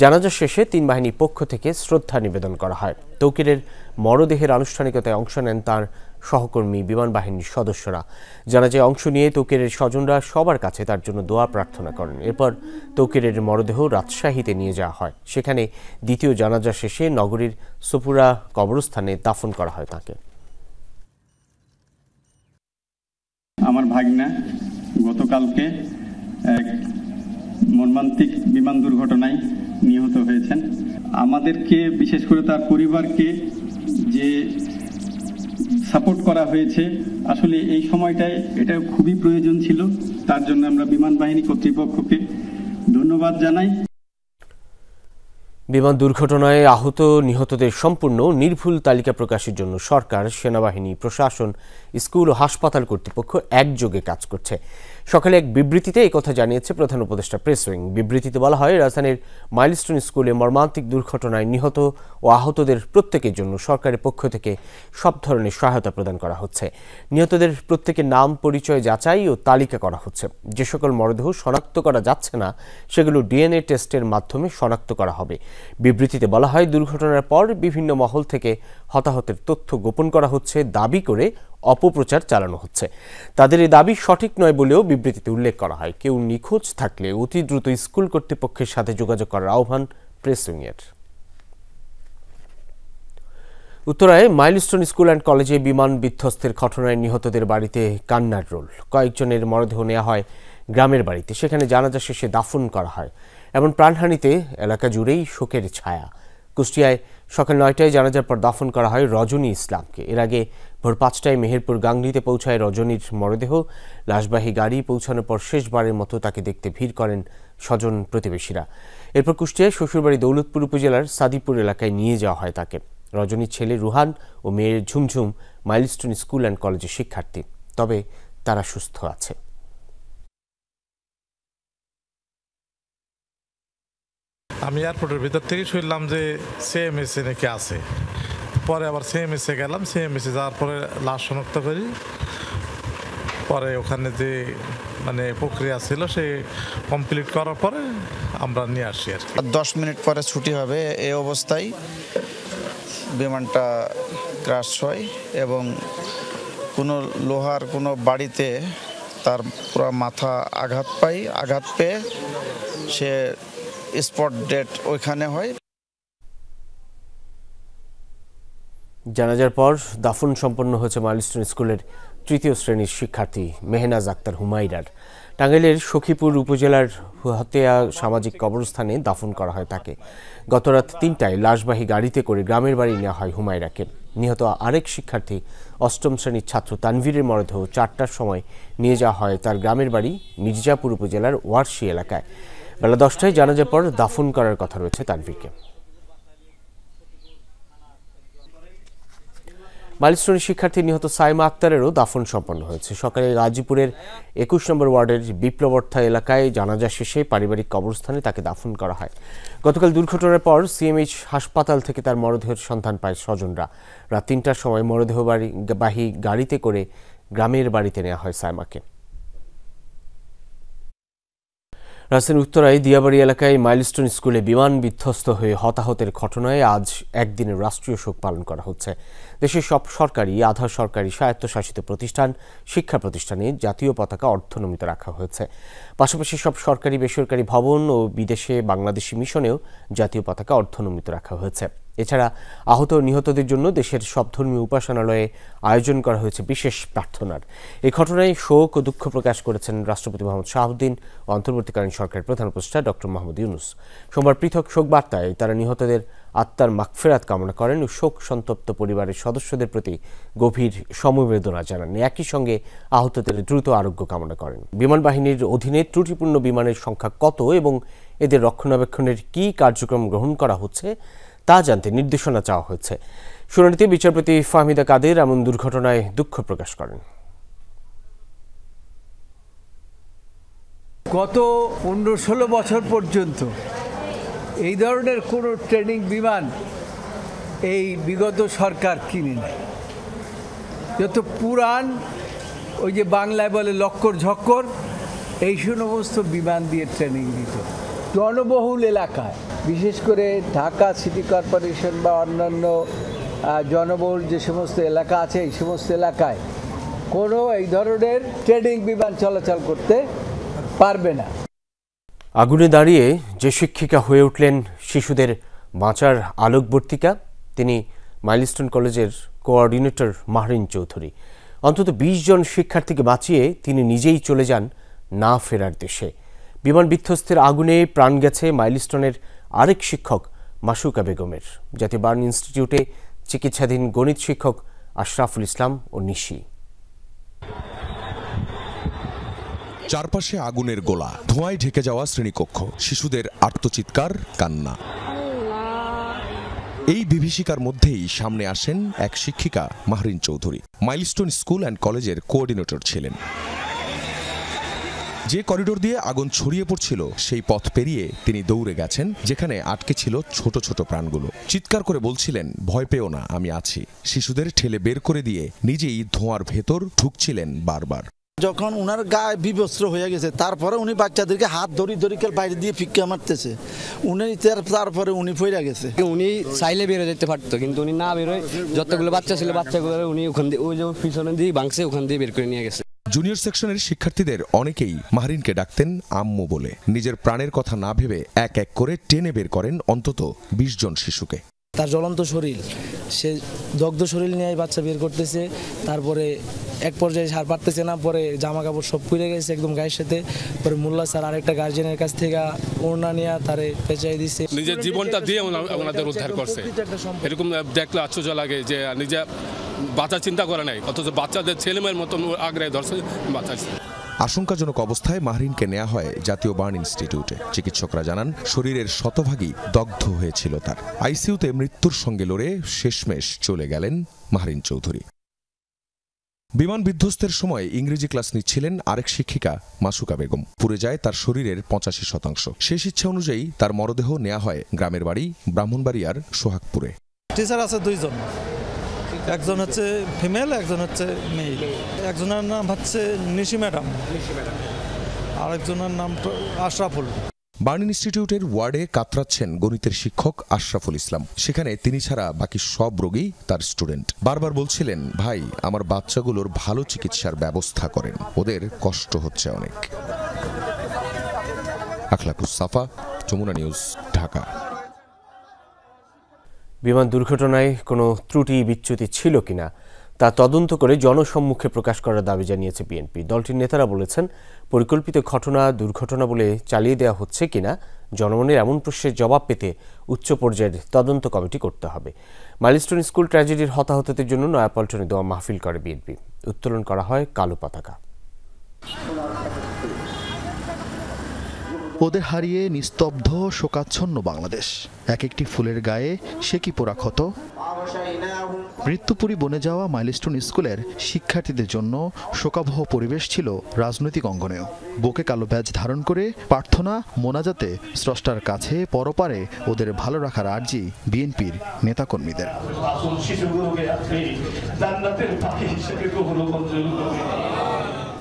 [SPEAKER 1] জানাজা শেষে 3 বাহিনীর পক্ষ থেকে শ্রদ্ধা নিবেদন করা হয়। তৌকিরের মরদেহের আনুষ্ঠানিকতায় অংশ নেন তার সহকর্মী বিমান বাহিনীর সদস্যরা। জানাজায় অংশ নিয়ে তৌকিরের স্বজনরা সবার কাছে তার জন্য দোয়া প্রার্থনা করেন। এরপর তৌকিরের মরদেহ রাজশাহীতে নিয়ে যাওয়া হয়। সেখানে দ্বিতীয় জানাজা শেষে নগরীর সপুরা কবরস্থানে দাফন করা হয় তাকে।
[SPEAKER 20] আমার ভাগনা গতকালকে এক মর্মান্তিক বিমান দুর্ঘটনায় নিহত হয়েছেন। আমাদেরকে বিশেষ করে তার পরিবারকে যে সাপোর্ট করা হয়েছে, আসলে এই সময়টায় এটা খুবই প্রয়োজন ছিল। তার জন্য আমরা বিমান বাহিনী কর্তৃপক্ষকে ধন্যবাদ জানাই।
[SPEAKER 1] বিমান দুর্ঘটনায় আহত নিহতদের সম্পূর্ণ নির্ভুল তালিকা প্রকাশের জন্য সরকার, সেনাবাহিনী, প্রশাসন, স্কুল ও হাসপাতাল কর্তৃপক্ষ একযোগে কাজ করছে। সকালে এক বিবৃতিতে একথা জানিয়েছে প্রধান উপদেষ্টা প্রেস উইং। বিবৃতিতে বলা হয়, রাজধানীর মাইলস্টোন স্কুলে মর্মান্তিক দুর্ঘটনায় নিহত ও আহতদের প্রত্যেকের জন্য সরকারের পক্ষ থেকে সব ধরনের সহায়তা প্রদান করা হচ্ছে। নিহতদের প্রত্যেকের নাম, পরিচয় যাচাই ও তালিকা করা হচ্ছে। যে সকল মরদেহ শনাক্ত করা যাচ্ছে না সেগুলো ডিএনএ টেস্টের মাধ্যমে শনাক্ত করা হবে। বিবৃতিতে বলা হয়, দুর্ঘটনার পর বিভিন্ন মহল থেকে হতাহতের তথ্য গোপন করা হচ্ছে, দাবি করে অপপ্রচার চালানো হচ্ছে। তাদের এই দাবি সঠিক নয় বলেও বিবৃতিতে উল্লেখ করা হয়। কেউ নিখোঁজ থাকলে অতি দ্রুত স্কুল কর্তৃপক্ষের সাথে যোগাযোগ করার আহ্বান প্রেস উইংয়ের। উত্তরায় মাইলস্টোন স্কুল অ্যান্ড কলেজে বিমান বিধ্বস্তের ঘটনায় নিহতদের বাড়িতে কান্নার রোল। কয়েকজনের মরদেহ নেওয়া হয় গ্রামের বাড়িতে, সেখানে জানাজা শেষে দাফন করা হয়। এমন প্রাণহানিতে এলাকা জুড়েই শোকের ছায়া। কুষ্টিয়ায় সকাল 9টায় জানাজার পর দাফন করা হয় রজনী ইসলামকে। এর আগে ভোর 5টায় মেহেরপুর গাংনীতে পৌঁছায় রজনীর মরদেহ। লাশবাহী গাড়ি পৌঁছানোর পর শেষবারের মতো তাকে দেখতে ভিড় করেন স্বজন প্রতিবেশীরা। এরপর কুষ্টিয়ায় শ্বশুরবাড়ি দৌলতপুর উপজেলার সাদিপুর এলাকায় নিয়ে যাওয়া হয় তাকে। রজনীর ছেলে রুহান ও মেয়ের ঝুমঝুম মাইলস্টোন স্কুল অ্যান্ড কলেজের শিক্ষার্থী, তবে তারা সুস্থ আছে।
[SPEAKER 21] আমি এয়ারপোর্টের ভিতর থেকে শুনলাম যে সিএমএসএ নাকি আছে। পরে আবার সিএমএসএ গেলাম। সিএমএসএ যাওয়ার পরে লাশ শনাক্ত করি। পরে ওখানে যে প্রক্রিয়া ছিল সে কমপ্লিট করার পরে আমরা নিয়ে আসি। আর
[SPEAKER 22] 10 মিনিট পরে ছুটি হবে, এই অবস্থায় বিমানটা ক্র্যাশ হয় এবং কোনো লোহার কোনো বাড়িতে তার পুরো মাথা আঘাত পেয়ে সে স্পট ডেট ওইখানে হয়।
[SPEAKER 1] জানাজার পর দাফন সম্পন্ন হয়েছে মাইলস্টোন স্কুলের 3য় শ্রেণীর শিক্ষার্থী মেহনাজ আক্তার হুমায়রার। টাঙ্গাইলের সখীপুর উপজেলার হতেয়া সামাজিক কবরস্থানে দাফন করা হয় তাকে। গতরাত 3টায় লাশবাহী গাড়িতে করে গ্রামের বাড়ি নেওয়া হয় হুমায়রাকে। নিহত আরেক শিক্ষার্থী 8ম শ্রেণীর ছাত্র তানভীরের মরদেহ 4টার সময় নিয়ে যাওয়া হয় তার গ্রামের বাড়ি মির্জাপুর উপজেলার ওয়ারশি এলাকায়। বেলা 10টায় জানাজার পর দাফন করার কথা রয়েছে তানভীরকে। মাইলস্টোনের শিক্ষার্থী নিহত সাইমা আক্তারেরও দাফন সম্পন্ন হয়েছে। সকালে গাজীপুরের 21 নম্বর ওয়ার্ডের বিপ্লবর্থা এলাকায় জানাজা শেষে পারিবারিক কবরস্থানে তাকে দাফন করা হয়। গতকাল দুর্ঘটনার পর সিএমএইচ হাসপাতাল থেকে তার মরদেহের সন্ধান পায় স্বজনরা। রাত 3টার সময় মরদেহবাহী গাড়িতে করে গ্রামের বাড়িতে নেওয়া হয় সাইমাকে। রাজধানীর উত্তরায় দিয়াবাড়ি এলাকায় মাইলস্টোন স্কুলে বিমান বিধ্বস্ত হয়ে হতাহতের ঘটনায় আজ একদিনের রাষ্ট্রীয় শোক পালন করা হচ্ছে। দেশের সব সরকারি, আধা সরকারি, স্বায়ত্তশাসিত প্রতিষ্ঠান, শিক্ষা প্রতিষ্ঠানে জাতীয় পতাকা অর্ধনমিত রাখা হয়েছে। পাশাপাশি সব সরকারি, বেসরকারি ভবন ও বিদেশে বাংলাদেশি মিশনেও জাতীয় পতাকা অর্ধনমিত রাখা হয়েছে। এছাড়া আহত ও নিহতদের জন্য দেশের সব ধর্মীয় উপাসনালয়ে আয়োজন করা হয়েছে বিশেষ প্রার্থনার। এই ঘটনায় শোক ও দুঃখ প্রকাশ করেছেন রাষ্ট্রপতি মোহাম্মদ শাহাবুদ্দিন ও অন্তর্বর্তীকালীন সরকারের প্রধান উপদেষ্টা ডক্টর মোহাম্মদ ইউনূস। সোমবার পৃথক শোক বার্তায় তারা নিহতদের আত্মার মাগফিরাত কামনা করেন ও শোক সন্তপ্ত পরিবারের সদস্যদের প্রতি গভীর সমবেদনা জানান। একই সঙ্গে আহতদের দ্রুত আরোগ্য কামনা করেন। বিমান বাহিনীর অধীনে ত্রুটিপূর্ণ বিমানের সংখ্যা কত এবং এদের রক্ষণাবেক্ষণের কী কার্যক্রম গ্রহণ করা হচ্ছে তা জানতে নির্দেশনা চাওয়া হয়েছে। শুনানিতে বিচারপতি ফাহমিদা কাদের এমন দুর্ঘটনায় দুঃখ প্রকাশ করেন।
[SPEAKER 3] গত 15-16 বছর পর্যন্ত এই ধরনের কোনো ট্রেনিং বিমান এই বিগত সরকার কিনে নেয়। যত পুরান ওই যে বাংলায় বলে লক্কর ঝক্কর, এই সমস্ত বিমান দিয়ে ট্রেনিং দিত জনবহুল এলাকায়, বিশেষ করে ঢাকা সিটি কর্পোরেশন বা অন্যান্য জনবহুল যে সমস্ত এলাকা আছে এই সমস্ত এলাকায় কোনো এই ধরনের ট্রেনিং বিমান চলাচল করতে পারবে না।
[SPEAKER 1] আগুনে দাঁড়িয়ে যে শিক্ষিকা হয়ে উঠলেন শিশুদের বাঁচার আলোকবর্তিকা, তিনি মাইলস্টোন কলেজের কোঅর্ডিনেটর মাহরিন চৌধুরী। অন্তত 20 জন শিক্ষার্থীকে বাঁচিয়ে তিনি নিজেই চলে যান না ফেরার দেশে। বিমান বিধ্বস্তের আগুনে প্রাণ গেছে মাইলস্টোনের আরেক শিক্ষক মাসুকা বেগমের। জাতীয় বার্ন ইনস্টিটিউটে চিকিৎসাধীন গণিত শিক্ষক আশরাফুল ইসলাম ও নিশি।
[SPEAKER 4] চারপাশে আগুনের গোলা, ধোঁয়ায় ঢেকে যাওয়া শ্রেণীকক্ষ, শিশুদের আর্তচিৎকার, কান্না। এই বিভীষিকার মধ্যেই সামনে আসেন এক শিক্ষিকা Mahrin Chowdhury. Milestone school and কলেজের কোঅর্ডিনেটর ছিলেন। যে করিডোর দিয়ে আগুন ছড়িয়ে পড়ছিল সেই পথ পেরিয়ে তিনি দৌড়ে গেছেন যেখানে আটকে ছিল ছোট ছোট প্রাণগুলো। চিৎকার করে বলছিলেন, ভয় পেও না, আমি আছি। শিশুদের ঠেলে বের করে দিয়ে নিজেই ধোঁয়ার ভেতর ঢুকছিলেন বারবার।
[SPEAKER 23] যখন উনার গায়ে বিবস্ত্র হয়ে গেছে তারপরে উনি বাচ্চাদেরকে হাত ধরি বাইরে দিয়ে ফিক্কা মারতেছে, উনি তারপরে উনি ফইরা গেছে।
[SPEAKER 24] উনি চাইলে বেরো যেতে পারতো, কিন্তু উনি না বেরোয়, যতগুলো বাচ্চা ছিল বাচ্চাগুলো উনি ওখান দিয়ে ওই যে পিছনে দিয়ে ভাঙছে, ওখান দিয়ে বের করে নিয়ে গেছে।
[SPEAKER 4] জুনিয়র সেকশনের শিক্ষার্থীদের অনেকেই মাহরিনকে ডাকতেন আম্মু বলে। নিজের প্রাণের কথা না ভেবে এক এক করে টেনে বের করেন অন্তত 20 জন শিশুকে।
[SPEAKER 25] তার জ্বলন্ত শরীর, সে দগ্ধ শরীর নিয়ে বাচ্চা বের করতেছে। তারপরে এক পর্যায়ে সার পারতেছে না, পরে জামা কাপড় সব পুড়ে গেছে একদম গায়ের সাথে। পরে মোল্লা স্যার আরেকটা গার্জিয়ানের কাছ থেকে ওড়না নিয়ে তারে পেঁচাই দিচ্ছে।
[SPEAKER 26] নিজের জীবনটা দিয়ে ওনাদের উদ্ধার করছে। এরকম দেখলে আশ্চর্য লাগে যে নিজে বাচ্চা চিন্তা করে নাই, অথচ বাচ্চাদের ছেলেমেয়ের মতন আগ্রহে ধরছে বাঁচাচ্ছে।
[SPEAKER 4] আশঙ্কাজনক অবস্থায় মাহরিনকে নেওয়া হয় জাতীয় বার্ন ইনস্টিটিউটে। চিকিৎসকরা জানান শরীরের শতভাগই দগ্ধ হয়েছিল তার। আইসিইউতে মৃত্যুর সঙ্গে লড়ে শেষমেশ চলে গেলেন মাহরিন চৌধুরী। বিমান বিধ্বস্তের সময় ইংরেজি ক্লাস নিচ্ছিলেন আরেক শিক্ষিকা মাসুকা বেগম। পুড়ে যায় তার শরীরের 85%। শেষ ইচ্ছা অনুযায়ী তার মরদেহ নেওয়া হয় গ্রামের বাড়ি ব্রাহ্মণবাড়িয়ার সোহাগপুরে।
[SPEAKER 11] টিচার আছে 2 জন, একজন হচ্ছে ফিমেল, একজন হচ্ছে মেল। একজনের নাম হচ্ছে নিশি ম্যাডাম, আরেকজনের নাম আশরাফুল।
[SPEAKER 4] বার্ন ইনস্টিটিউটের ওয়ার্ডে কাতরাচ্ছেন গণিতের শিক্ষক আশরাফুল ইসলাম। সেখানে তিনি ছাড়া বাকি সব রোগী তার স্টুডেন্ট। বারবার বলছিলেন, ভাই আমার বাচ্চাগুলোর ভালো চিকিৎসার ব্যবস্থা করেন, ওদের কষ্ট হচ্ছে অনেক। আখলাকুস সাফা, যমুনা নিউজ, ঢাকা।
[SPEAKER 1] বিমান দুর্ঘটনায় কোনো ত্রুটি বিচ্যুতি ছিল কিনা তা তদন্ত করে জনসম্মুখে প্রকাশ করার দাবি জানিয়েছে বিএনপি। দলটির নেতারা বলেছেন, পরিকল্পিত ঘটনা দুর্ঘটনা বলে চালিয়ে দেওয়া হচ্ছে কিনা জনমনের এমন প্রশ্নের জবাব পেতে উচ্চ পর্যায়ের তদন্ত কমিটি করতে হবে। মাইলস্টোন স্কুল ট্র্যাজেডির হতাহতদের জন্য নয়াপল্টনে দোয়া মাহফিল করে বিএনপি। উত্তোলন করা হয় কালো পতাকা।
[SPEAKER 2] ওদের হারিয়ে নিস্তব্ধ শোকাচ্ছন্ন বাংলাদেশ। এক একটি ফুলের গায়ে সে কি পোড়া ক্ষত। মৃত্যুপুরী বনে যাওয়া মাইলস্টোন স্কুলের শিক্ষার্থীদের জন্য শোকাবহ পরিবেশ ছিল রাজনৈতিক অঙ্গনেও। বুকে কালো ব্যাজ ধারণ করে প্রার্থনা মোনাজাতে স্রষ্টার কাছে পরপারে ওদের ভালো রাখার আর্জি বিএনপির নেতাকর্মীদের।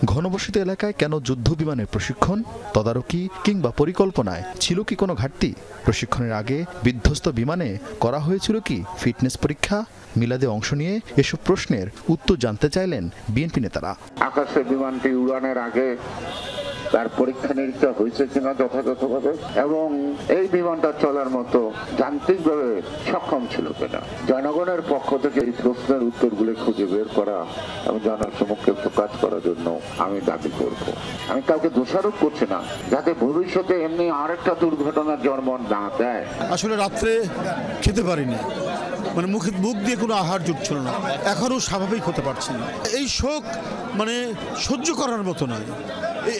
[SPEAKER 5] ঘনবসতিত এলাকায় কেন যুদ্ধ বিমানের প্রশিক্ষণ, তদারকি কিংবা পরিকল্পনায় ছিল কি কোনো ঘাটতি? প্রশিক্ষণের আগে বিধ্বস্ত বিমানে করা হয়েছিল কি ফিটনেস পরীক্ষা? মিলাদে অংশ নিয়ে এসব প্রশ্নের উত্তর জানতে চাইলেন বিএনপি নেতারা।
[SPEAKER 6] আকাশে বিমানটি উড়ানের আগে তার পরীক্ষা নিরীক্ষা হয়েছে কিনা যথাযথভাবে, এবং এই বিমানটা চলার মতো যান্ত্রিকভাবে সক্ষম ছিল কিনা। জনগণের পক্ষ থেকে এই প্রশ্নের উত্তরগুলো খুঁজে বের করা এবং জনসমক্ষে প্রকাশ করার জন্য আমি দাবি করব। আমি কাউকে দোষারোপ করছি না, যাতে ভবিষ্যতে এমনি আরেকটা দুর্ঘটনার জন্ম না দেয়।
[SPEAKER 8] আসলে রাত্রে খেতে পারিনি, মানে মুখ দিয়ে কোনো আহার জুটছিল না, এখনও স্বাভাবিক হতে পারছি না। এই শোক মানে সহ্য করার মতো নয়।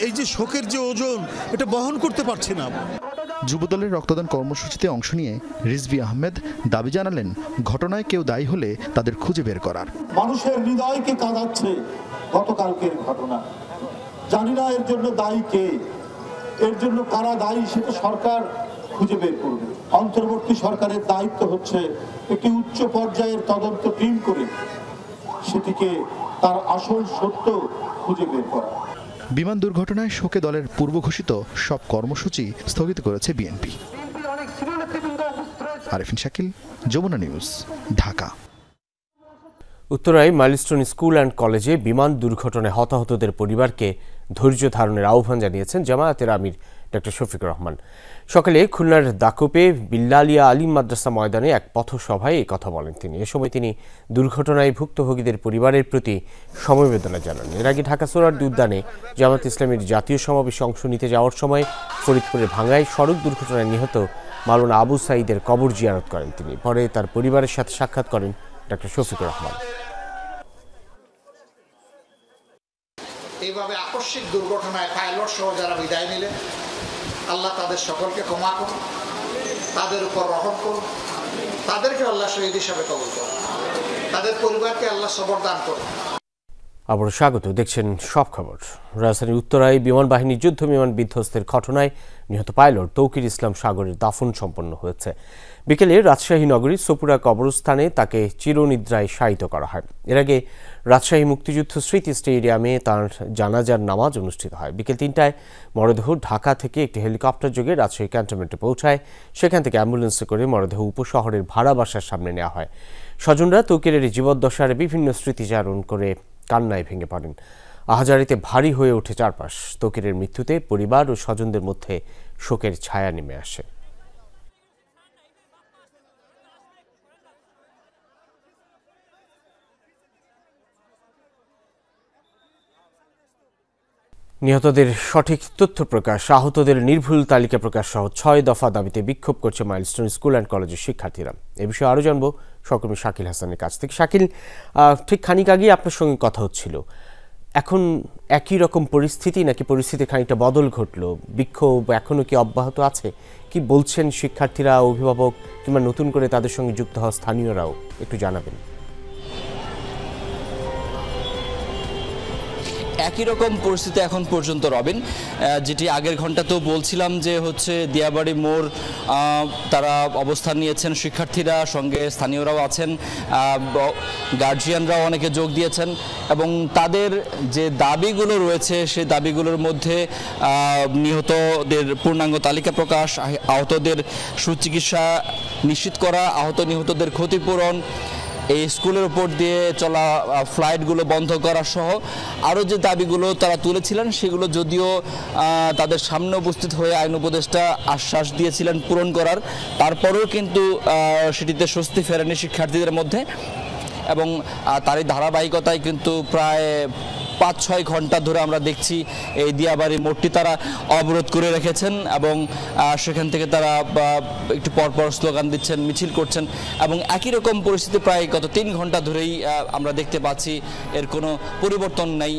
[SPEAKER 8] এই যে শোকের যে ওজন, এটা বহন করতে পারছি না।
[SPEAKER 5] যুবদলের রক্তদান কর্মসূচিতে অংশ নিয়ে রিজভী আহমেদ দাবি জানালেন, ঘটনায় কেউ দায়ী হলে তাদের খুঁজে বের করার।
[SPEAKER 9] মানুষের হৃদয়কে কাঁদাচ্ছে গতকালকের ঘটনা। জানি না এর জন্য দায়ী কে, এর জন্য কারা দায়ী সেটা সরকার খুঁজে বের করবে। অন্তর্বর্তী সরকারের দায়িত্ব হচ্ছে একটি উচ্চ পর্যায়ের তদন্ত টিম করে সেটিকে তার আসল সত্য খুঁজে বের করা।
[SPEAKER 5] বিমান দুর্ঘটনায় শোকে দলের পূর্ব ঘোষিত সব কর্মসূচি স্থগিত করেছে বিএনপি। আরিফিন শাকিল, যমুনা নিউজ, ঢাকা।
[SPEAKER 1] উত্তরায় মাইলস্টোন স্কুল অ্যান্ড কলেজে বিমান দুর্ঘটনায় হতাহতদের পরিবারকে ধৈর্য ধারণের আহ্বান জানিয়েছেন জামায়াতের আমির ডক্টর শফিকুর রহমান। সকালে খুলনার দাকোপে বিল্লালিয়া আলিম মাদ্রাসা ময়দানে এক পথসভায় এই কথা বলেন তিনি। এ সময় তিনি দুর্ঘটনায় ভুক্তভোগীদের পরিবারের প্রতি সমবেদনা জানান। এর আগে ঢাকা সোহরাওয়ার্দী উদ্যানে জামায়াত ইসলামীর জাতীয় সমাবেশে অংশ নিতে যাওয়ার সময় ফরিদপুরের ভাঙ্গায় সড়ক দুর্ঘটনায় নিহত মাওলানা আবু সাঈদের কবর জিয়ারত করেন তিনি। পরে তার পরিবারের সাথে সাক্ষাৎ করেন ডক্টর শফিকুর রহমান।
[SPEAKER 10] এইভাবে আকস্মিক দুর্ঘটনায় পাইলট সহ যারা বিদায় নিলেন, আল্লাহ তাদের সকলকে ক্ষমা করুন, তাদের উপর রহম করুন, তাদেরকে আল্লাহ শহীদ হিসাবে কবুল করুন, তাদের পরিবারকে আল্লাহ সবর দান করুন।
[SPEAKER 1] আবার স্বাগত, দেখছেন সব খবর। রাজধানীর উত্তরায় বিমান বাহিনীর যুদ্ধ বিমান বিধ্বস্তের ঘটনায় নিহত পাইলট তৌকির ইসলাম সাগরের দাফন সম্পন্ন হয়েছে। বিকেলে রাজশাহী নগরীর সোপুরা কবরস্থানে তাকে চিরনিদ্রায় শায়িত করা হয়। এর আগে রাজশাহী মুক্তিযুদ্ধ স্মৃতি স্টেডিয়ামে তার জানাজার নামাজ অনুষ্ঠিত হয়। বিকেল ৩টায় মরদেহ ঢাকা থেকে একটি হেলিকপ্টার যোগে রাজশাহী ক্যান্টনমেন্টে পৌঁছায়। সেখান থেকে অ্যাম্বুলেন্সে করে মরদেহ উপশহরের ভাড়া বাসার সামনে নেওয়া হয়। স্বজনরা তৌকিরের জীবদ্দশার বিভিন্ন স্মৃতিচারণ করে কান্নায় ভেঙে পড়েন। আহাজারিতে ভারী হয়ে ওঠে চারপাশ। তৌকিরের মৃত্যুতে পরিবার ও স্বজনদের মধ্যে শোকের ছায়া নেমে আসে। নিহতদের সঠিক তথ্য প্রকাশ, আহতদের নির্ভুল তালিকা প্রকাশ সহ ৬ দফা দাবিতে বিক্ষোভ করছে মাইলস্টোন স্কুল অ্যান্ড কলেজের শিক্ষার্থীরা। এ বিষয়ে আরও জানবো সহকর্মী শাকিল হাসানের কাছ থেকে। শাকিল, ঠিক খানিক আগেই আপনার সঙ্গে কথা হচ্ছিল, এখন একই রকম পরিস্থিতি নাকি পরিস্থিতি খানিকটা বদল ঘটলো? বিক্ষোভ এখনও কি অব্যাহত আছে? কি বলছেন শিক্ষার্থীরা, অভিভাবক কিংবা নতুন করে তাদের সঙ্গে যুক্ত হওয়া স্থানীয়রাও? একটু জানাবেন।
[SPEAKER 12] একই রকম পরিস্থিতি এখন পর্যন্ত রবিন, যেটি আগের ঘন্টাতেও বলছিলাম যে হচ্ছে দিয়াবাড়ি মোড় তারা অবস্থান নিয়েছেন শিক্ষার্থীরা, সঙ্গে স্থানীয়রাও আছেন, গার্জিয়ানরাও অনেকে যোগ দিয়েছেন এবং তাদের যে দাবিগুলো রয়েছে সেই দাবিগুলোর মধ্যে নিহতদের পূর্ণাঙ্গ তালিকা প্রকাশ, আহতদের সুচিকিৎসা নিশ্চিত করা, আহত নিহতদের ক্ষতিপূরণ, এই স্কুলের উপর দিয়ে চলা ফ্লাইটগুলো বন্ধ করা সহ আরও যে দাবিগুলো তারা তুলেছিলেন সেগুলো যদিও তাদের সামনে উপস্থিত হয়ে আইন উপদেষ্টা আশ্বাস দিয়েছিলেন পূরণ করার, তারপরেও কিন্তু সেটিতে স্বস্তি ফেরেনি শিক্ষার্থীদের মধ্যে এবং তারই ধারাবাহিকতায় কিন্তু প্রায় ৫-৬ ঘন্টা ধরে আমরা দেখছি এই দিয়াবাড়ি মোড়টি তারা অবরোধ করে রেখেছেন এবং সেখান থেকে তারা একটু পরপর স্লোগান দিচ্ছেন, মিছিল করছেন এবং একই রকম পরিস্থিতি প্রায় গত ৩ ঘন্টা ধরেই আমরা দেখতে পাচ্ছি। এর কোনো পরিবর্তন নেই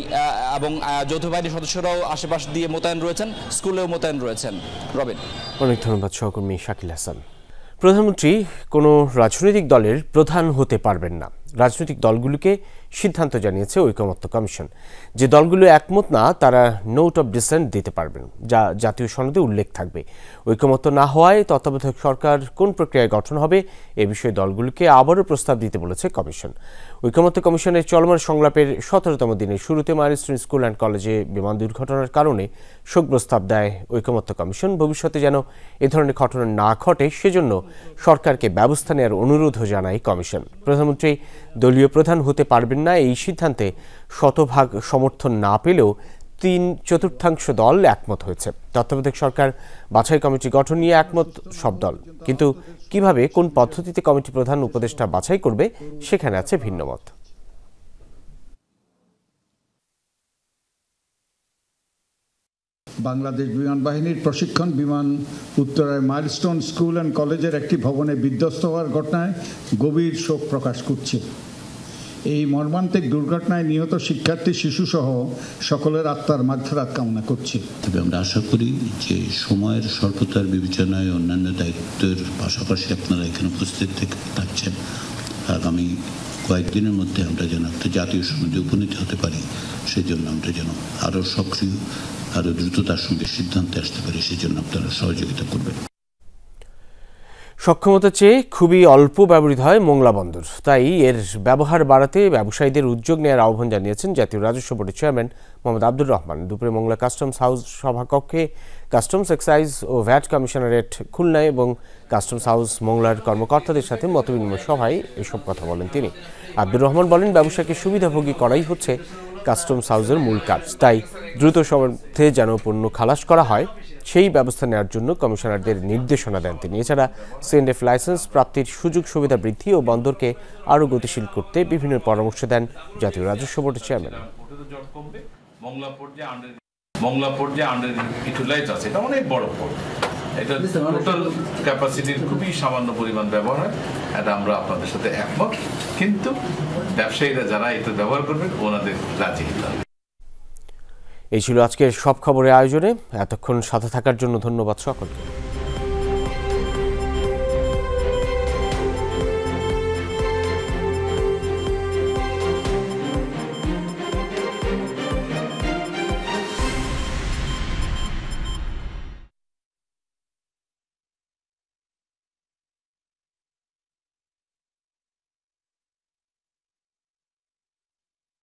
[SPEAKER 12] এবং যৌথ বাহিনীর সদস্যরাও আশেপাশ দিয়ে মোতায়েন রয়েছেন, স্কুলেও মোতায়েন রয়েছেন। রবিন,
[SPEAKER 1] অনেক ধন্যবাদ সহকর্মী শাকিল হাসান। প্রধানমন্ত্রী কোনো রাজনৈতিক দলের প্রধান হতে পারবেন না, রাজনৈতিক দলগুলোকে সিদ্ধান্ত জানিয়েছে ঐকমত্য কমিশন। যে দলগুলো একমত না তারা নোট অব ডিসেন্ট দিতে পারবেন, যা জাতীয় সনদে উল্লেখ থাকবে। ঐকমত্য না হওয়ায় তত্ত্বাবধায়ক সরকার কোন প্রক্রিয়ায় গঠন হবে এ বিষয়ে দলগুলোকে আবারও প্রস্তাব দিতে বলেছে কমিশন। ঐকমত্য কমিশনের চলমান সংলাপের 17তম দিনের শুরুতে মাইলস্টোন স্কুল অ্যান্ড কলেজে বিমান দুর্ঘটনার কারণে শোক প্রস্তাব দেয় ঐকমত্য কমিশন। ভবিষ্যতে যেন এ ধরনের ঘটনা না ঘটে সেজন্য সরকারকে ব্যবস্থা নেওয়ার অনুরোধও জানায় কমিশন। প্রধানমন্ত্রী দলীয় প্রধান হতে পারবেন না এই সিদ্ধান্তে শতভাগ সমর্থন না পেলেও 3/4 দল একমত হয়েছে। তত্ত্বাবধায়ক সরকার বাছাই কমিটি গঠন নিয়ে একমত সব দল, কিন্তু কিভাবে কোন পদ্ধতিতে কমিটি প্রধান উপদেষ্টা বাছাই করবে সেখানে আছে ভিন্নমত।
[SPEAKER 7] বাংলাদেশ বিমান বাহিনীর প্রশিক্ষণ বিমান উত্তরায় মাইলস্টোন স্কুল অ্যান্ড কলেজের একটি ভবনে বিধ্বস্ত হওয়ার ঘটনায় গভীর শোক প্রকাশ করছে। এই মর্মান্তিক দুর্ঘটনায় নিহত শিক্ষার্থী শিশুসহ সকলের আত্মার মাগফিরাত কামনা করছি।
[SPEAKER 13] তবে আমরা আশা করি যে সময়ের স্বল্পতার বিবেচনায় অন্যান্য দায়িত্বের পাশাপাশি আপনারা এখানে উপস্থিত থাকছেন, আগামী কয়েকদিনের মধ্যে আমরা যেন একটা জাতীয় সনদে উপনীত হতে পারি, সেজন্য আমরা যেন আরও সক্রিয় আরও দ্রুততার সঙ্গে সিদ্ধান্তে আসতে পারি, সেজন্য আপনারা সহযোগিতা করবেন।
[SPEAKER 1] সক্ষমতা চেয়ে খুবই অল্প ব্যবহৃত হয় মোংলা বন্দর, তাই এর ব্যবহার বাড়াতে ব্যবসায়ীদের উদ্যোগ নেওয়ার আহ্বান জানিয়েছেন জাতীয় রাজস্ব বোর্ডের চেয়ারম্যান মোহাম্মদ আব্দুর রহমান। দুপুরে মোংলা কাস্টমস হাউস সভাকক্ষে কাস্টমস এক্সাইজ ও ভ্যাট কমিশনারেট খুলনা এবং কাস্টমস হাউস মোংলার কর্মকর্তাদের সাথে মতবিনিময় সভায় এসব কথা বলেন তিনি। আব্দুর রহমান বলেন, ব্যবসাকে সুবিধাভোগী করাই হচ্ছে কাস্টমস হাউসের মূল কাজ, তাই দ্রুত সমর্থে যেন পণ্য খালাস করা হয় সেই ব্যবস্থা নেওয়ার জন্য কমিশনারদের নির্দেশনা দেন তিনি। এছাড়া সিএনএফ লাইসেন্স প্রাপ্তির সুযোগ সুবিধা বৃদ্ধি ও বন্দরকে আরও গতিশীল করতে বিভিন্ন পরামর্শ দেন জাতীয় রাজস্ব বোর্ডের চেয়ারম্যান।
[SPEAKER 15] মংলা পোর্ট যে আন্ডার ইউটিলাইজ আছে, এটা অনেক বড় পোর্ট, এটা টোটাল ক্যাপাসিটির খুবই সামান্য পরিমাণ ব্যবহার হয়, এটা আমরা আপনাদের সাথে একমত, কিন্তু ব্যবসায়ীরা যারা এটা ব্যবহার করবেন ওনাদের রাজি হতে হবে।
[SPEAKER 1] এই ছিল আজকের সব খবরের আয়োজনে। এতক্ষণ সাথে থাকার জন্য ধন্যবাদ সকলকে।